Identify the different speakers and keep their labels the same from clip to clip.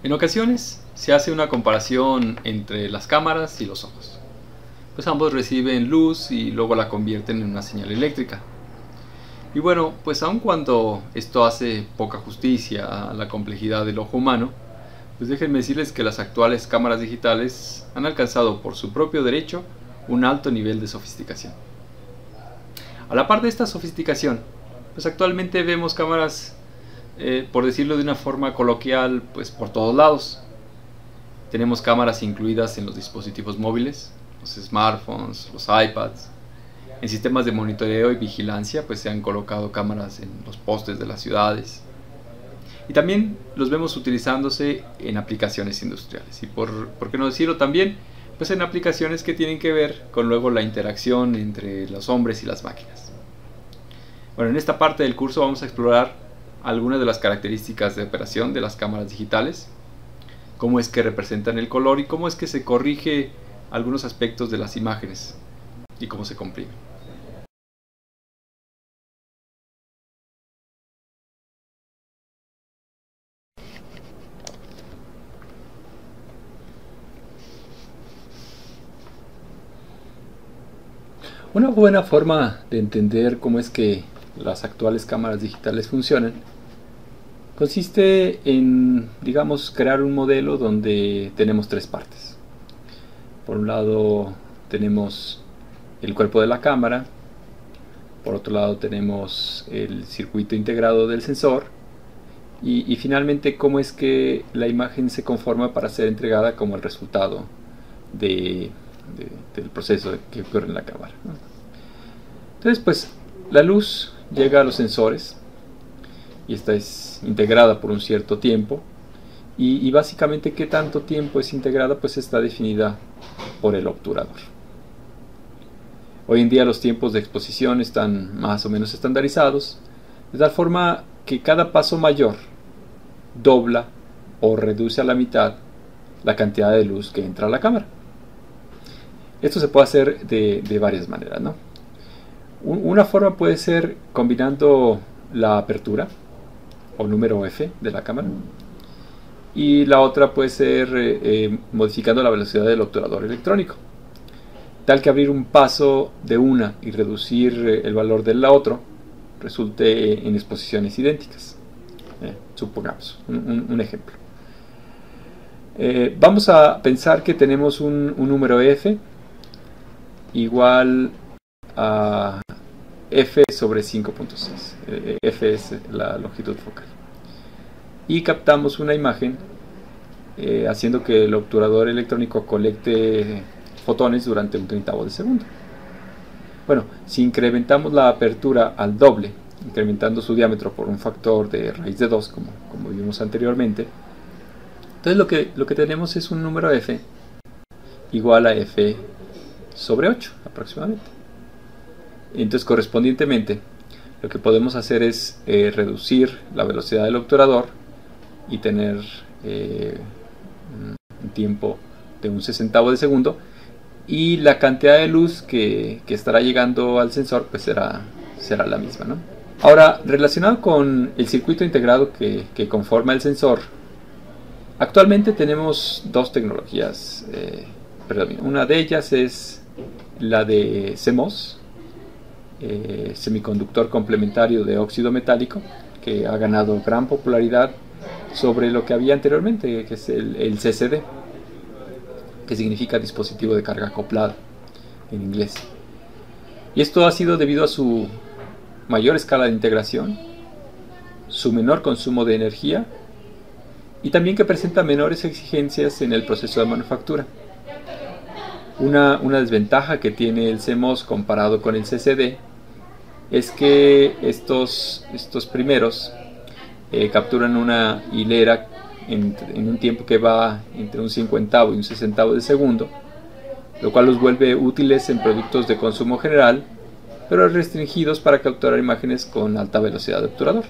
Speaker 1: En ocasiones se hace una comparación entre las cámaras y los ojos, pues ambos reciben luz y luego la convierten en una señal eléctrica. Y bueno, pues aun cuando esto hace poca justicia a la complejidad del ojo humano, pues déjenme decirles que las actuales cámaras digitales han alcanzado por su propio derecho un alto nivel de sofisticación. A la par de esta sofisticación, pues actualmente vemos cámaras, por decirlo de una forma coloquial, pues por todos lados. Tenemos cámaras incluidas en los dispositivos móviles, los smartphones, los iPads. En sistemas de monitoreo y vigilancia, pues se han colocado cámaras en los postes de las ciudades. Y también los vemos utilizándose en aplicaciones industriales. Y por qué no decirlo también, pues en aplicaciones que tienen que ver con luego la interacción entre los hombres y las máquinas. Bueno, en esta parte del curso vamos a explorar algunas de las características de operación de las cámaras digitales, cómo es que representan el color y cómo es que se corrige algunos aspectos de las imágenes y cómo se comprimen. Una buena forma de entender cómo es que las actuales cámaras digitales funcionan consiste en, digamos, crear un modelo donde tenemos tres partes. Por un lado tenemos el cuerpo de la cámara, por otro lado tenemos el circuito integrado del sensor y finalmente cómo es que la imagen se conforma para ser entregada como el resultado del proceso que ocurre en la cámara, ¿no? Entonces, pues la luz llega a los sensores y esta es integrada por un cierto tiempo y básicamente qué tanto tiempo es integrada pues está definida por el obturador. Hoy en día los tiempos de exposición están más o menos estandarizados, de tal forma que cada paso mayor dobla o reduce a la mitad la cantidad de luz que entra a la cámara. Esto se puede hacer de varias maneras, ¿no? Una forma puede ser combinando la apertura o número F de la cámara y la otra puede ser modificando la velocidad del obturador electrónico, tal que abrir un paso de una y reducir el valor del otro resulte en exposiciones idénticas. Supongamos un ejemplo. Vamos a pensar que tenemos un número F igual a F sobre 5.6. F es la longitud focal. Y captamos una imagen haciendo que el obturador electrónico colecte fotones durante un treintavo de segundo. Bueno, si incrementamos la apertura al doble, incrementando su diámetro por un factor de raíz de 2, como vimos anteriormente, entonces lo que tenemos es un número F igual a F sobre 8 aproximadamente. Entonces, correspondientemente, lo que podemos hacer es reducir la velocidad del obturador y tener un tiempo de un sesentavo de segundo, y la cantidad de luz que estará llegando al sensor pues será la misma, ¿no? Ahora, relacionado con el circuito integrado que conforma el sensor, actualmente tenemos dos tecnologías predominantes. Una de ellas es la de CMOS, semiconductor complementario de óxido metálico, que ha ganado gran popularidad sobre lo que había anteriormente, que es el CCD, que significa dispositivo de carga acoplada en inglés. Y esto ha sido debido a su mayor escala de integración, su menor consumo de energía y también que presenta menores exigencias en el proceso de manufactura. Una desventaja que tiene el CMOS comparado con el CCD es que estos primeros capturan una hilera en un tiempo que va entre un cincuentavo y un sesentavo de segundo, lo cual los vuelve útiles en productos de consumo general, pero restringidos para capturar imágenes con alta velocidad de obturador.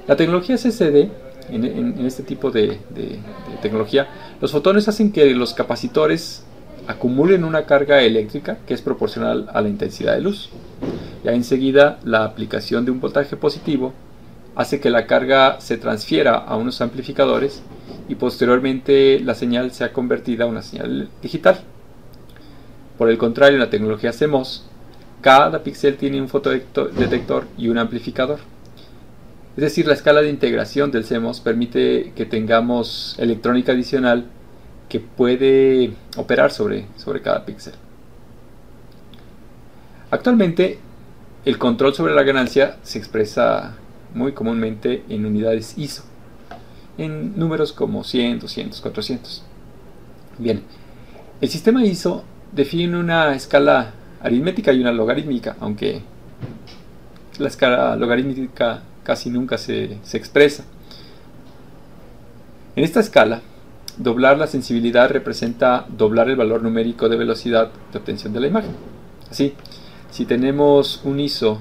Speaker 1: La tecnología CCD, en este tipo de tecnología, los fotones hacen que los capacitores acumulen una carga eléctrica que es proporcional a la intensidad de luz. Ya enseguida la aplicación de un voltaje positivo hace que la carga se transfiera a unos amplificadores y posteriormente la señal sea convertida a una señal digital. Por el contrario, en la tecnología CMOS, cada píxel tiene un fotodetector y un amplificador. Es decir, la escala de integración del CMOS permite que tengamos electrónica adicional que puede operar sobre cada píxel. Actualmente, el control sobre la ganancia se expresa muy comúnmente en unidades ISO, en números como 100, 200, 400. Bien, el sistema ISO define una escala aritmética y una logarítmica, aunque la escala logarítmica casi nunca se expresa. En esta escala, doblar la sensibilidad representa doblar el valor numérico de velocidad de obtención de la imagen. Así, si tenemos un ISO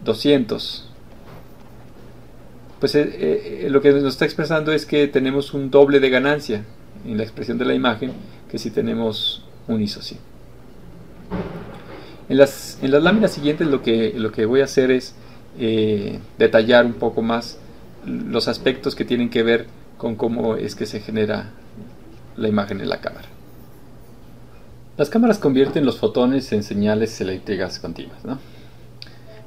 Speaker 1: 200, pues lo que nos está expresando es que tenemos un doble de ganancia en la expresión de la imagen que si tenemos un ISO 100. En las láminas siguientes lo que voy a hacer es detallar un poco más los aspectos que tienen que ver con cómo es que se genera la imagen en la cámara. Las cámaras convierten los fotones en señales eléctricas continuas, ¿no?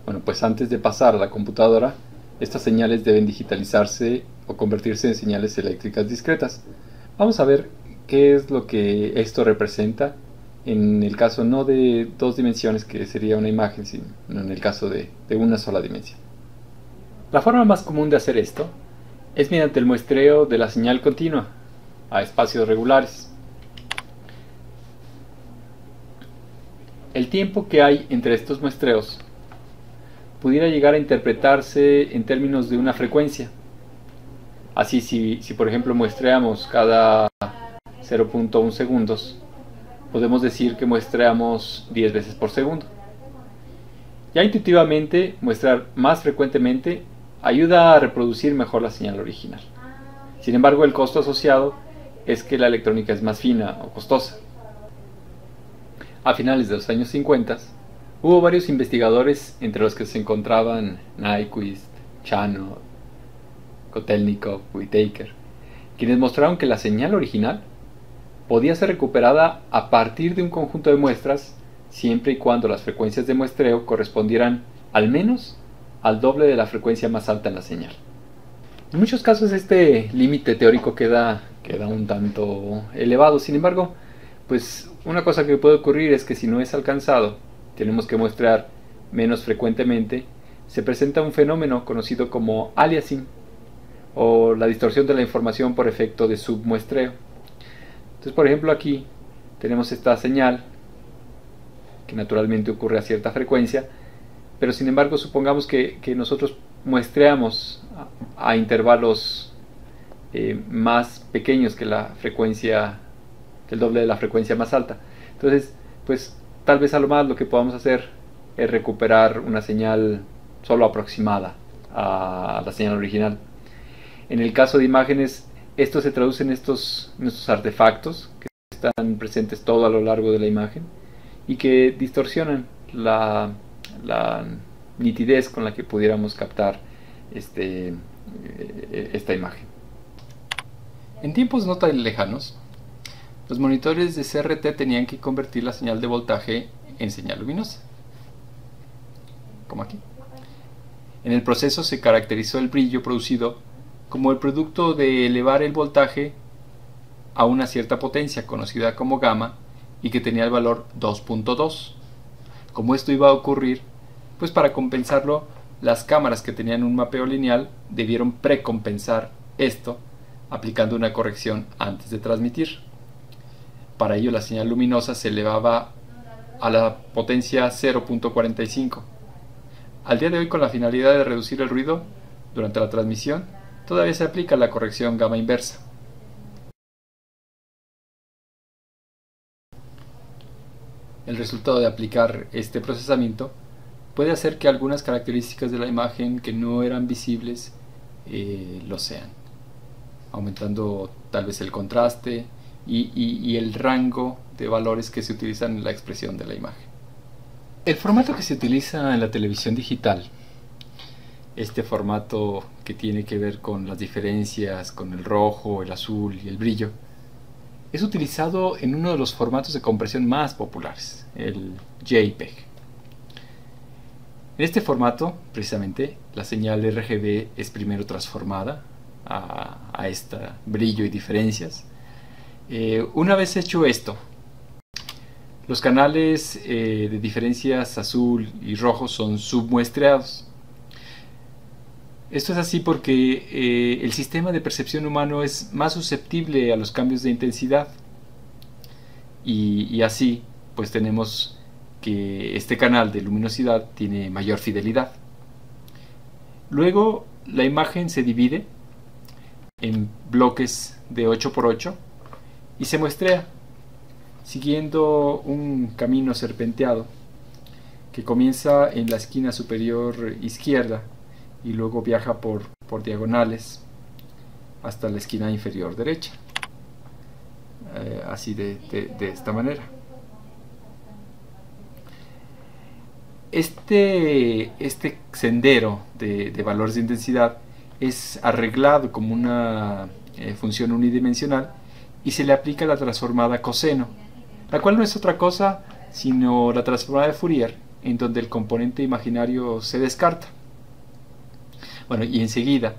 Speaker 1: Bueno, pues antes de pasar a la computadora, estas señales deben digitalizarse o convertirse en señales eléctricas discretas. Vamos a ver qué es lo que esto representa en el caso no de dos dimensiones, que sería una imagen, sino en el caso de una sola dimensión. La forma más común de hacer esto es mediante el muestreo de la señal continua a espacios regulares. El tiempo que hay entre estos muestreos pudiera llegar a interpretarse en términos de una frecuencia. Así, si por ejemplo muestreamos cada 0.1 segundos, podemos decir que muestreamos 10 veces por segundo. Ya intuitivamente, muestrar más frecuentemente ayuda a reproducir mejor la señal original. Sin embargo, el costo asociado es que la electrónica es más fina o costosa. A finales de los años 50, hubo varios investigadores, entre los que se encontraban Nyquist, Chanot, Kotelnikov, Whittaker, quienes mostraron que la señal original podía ser recuperada a partir de un conjunto de muestras siempre y cuando las frecuencias de muestreo correspondieran al menos al doble de la frecuencia más alta en la señal. En muchos casos este límite teórico queda un tanto elevado. Sin embargo, pues una cosa que puede ocurrir es que si no es alcanzado, tenemos que muestrear menos frecuentemente, se presenta un fenómeno conocido como aliasing, o la distorsión de la información por efecto de submuestreo. Entonces, por ejemplo, aquí tenemos esta señal que naturalmente ocurre a cierta frecuencia, pero sin embargo supongamos que nosotros muestreamos a intervalos más pequeños que la frecuencia, que el doble de la frecuencia más alta. Entonces, pues tal vez a lo más lo que podamos hacer es recuperar una señal solo aproximada a la señal original. En el caso de imágenes, esto se traduce en estos artefactos que están presentes todo a lo largo de la imagen y que distorsionan la nitidez con la que pudiéramos captar esta imagen. En tiempos no tan lejanos, los monitores de CRT tenían que convertir la señal de voltaje en señal luminosa, como aquí. En el proceso se caracterizó el brillo producido como el producto de elevar el voltaje a una cierta potencia conocida como gamma y que tenía el valor 2.2. Como esto iba a ocurrir, pues para compensarlo, las cámaras que tenían un mapeo lineal debieron precompensar esto aplicando una corrección antes de transmitir. Para ello la señal luminosa se elevaba a la potencia 0.45. Al día de hoy, con la finalidad de reducir el ruido durante la transmisión, todavía se aplica la corrección gamma inversa. El resultado de aplicar este procesamiento puede hacer que algunas características de la imagen que no eran visibles lo sean, aumentando tal vez el contraste y el rango de valores que se utilizan en la expresión de la imagen. El formato que se utiliza en la televisión digital este formato que tiene que ver con las diferencias con el rojo, el azul y el brillo, es utilizado en uno de los formatos de compresión más populares, el JPEG. En este formato, precisamente, la señal RGB es primero transformada a este brillo y diferencias. Una vez hecho esto, los canales de diferencias azul y rojo son submuestreados. Esto es así porque el sistema de percepción humano es más susceptible a los cambios de intensidad y así pues tenemos que este canal de luminosidad tiene mayor fidelidad. Luego la imagen se divide en bloques de 8×8 y se muestrea siguiendo un camino serpenteado que comienza en la esquina superior izquierda y luego viaja por diagonales hasta la esquina inferior derecha, así de esta manera. Este sendero de valores de intensidad es arreglado como una función unidimensional y se le aplica la transformada coseno, la cual no es otra cosa sino la transformada de Fourier, en donde el componente imaginario se descarta. Bueno, y enseguida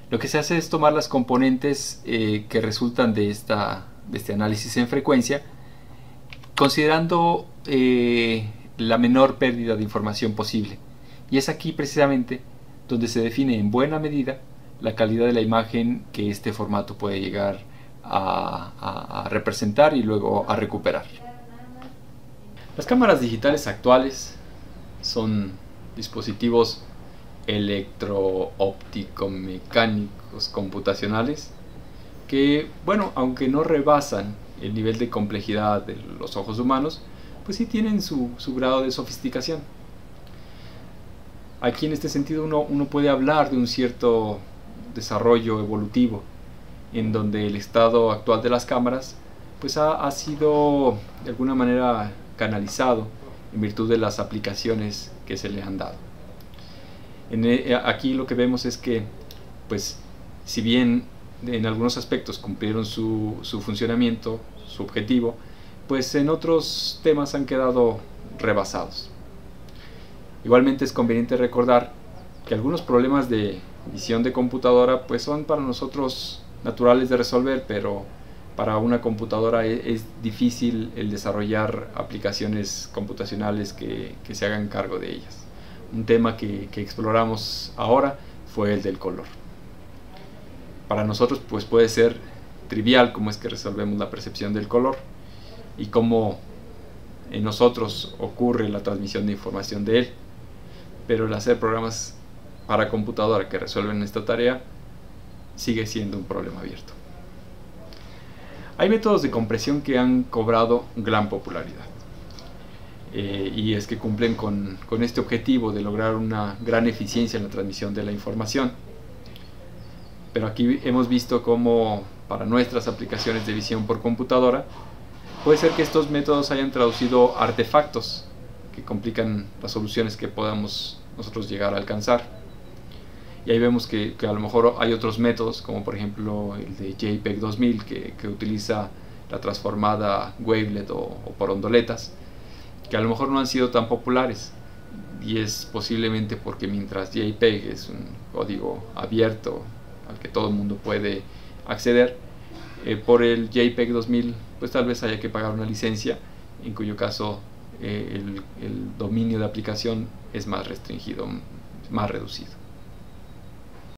Speaker 1: lo que se hace es tomar las componentes que resultan de este análisis en frecuencia, considerando la menor pérdida de información posible. Y es aquí precisamente donde se define en buena medida la calidad de la imagen que este formato puede llegar a representar y luego a recuperar. Las cámaras digitales actuales son dispositivos electro-óptico-mecánicos computacionales que, bueno, aunque no rebasan el nivel de complejidad de los ojos humanos, pues sí tienen su grado de sofisticación. Aquí en este sentido uno puede hablar de un cierto desarrollo evolutivo en donde el estado actual de las cámaras pues ha sido de alguna manera canalizado en virtud de las aplicaciones que se le han dado. Aquí lo que vemos es que pues si bien en algunos aspectos cumplieron su funcionamiento, su objetivo, pues en otros temas han quedado rebasados. Igualmente es conveniente recordar que algunos problemas de visión de computadora pues son para nosotros naturales de resolver, pero para una computadora es difícil el desarrollar aplicaciones computacionales que se hagan cargo de ellas. Un tema que exploramos ahora fue el del color. Para nosotros pues puede ser trivial cómo es que resolvemos la percepción del color y cómo en nosotros ocurre la transmisión de información de él, pero el hacer programas para computadora que resuelven esta tarea sigue siendo un problema abierto. Hay métodos de compresión que han cobrado gran popularidad y es que cumplen con este objetivo de lograr una gran eficiencia en la transmisión de la información. Pero aquí hemos visto cómo para nuestras aplicaciones de visión por computadora puede ser que estos métodos hayan traducido artefactos que complican las soluciones que podamos nosotros llegar a alcanzar. Y ahí vemos que a lo mejor hay otros métodos, como por ejemplo el de JPEG 2000 que utiliza la transformada wavelet o por ondoletas, que a lo mejor no han sido tan populares, y es posiblemente porque mientras JPEG es un código abierto al que todo el mundo puede acceder, por el JPEG 2000 pues tal vez haya que pagar una licencia, en cuyo caso el dominio de aplicación es más restringido, más reducido.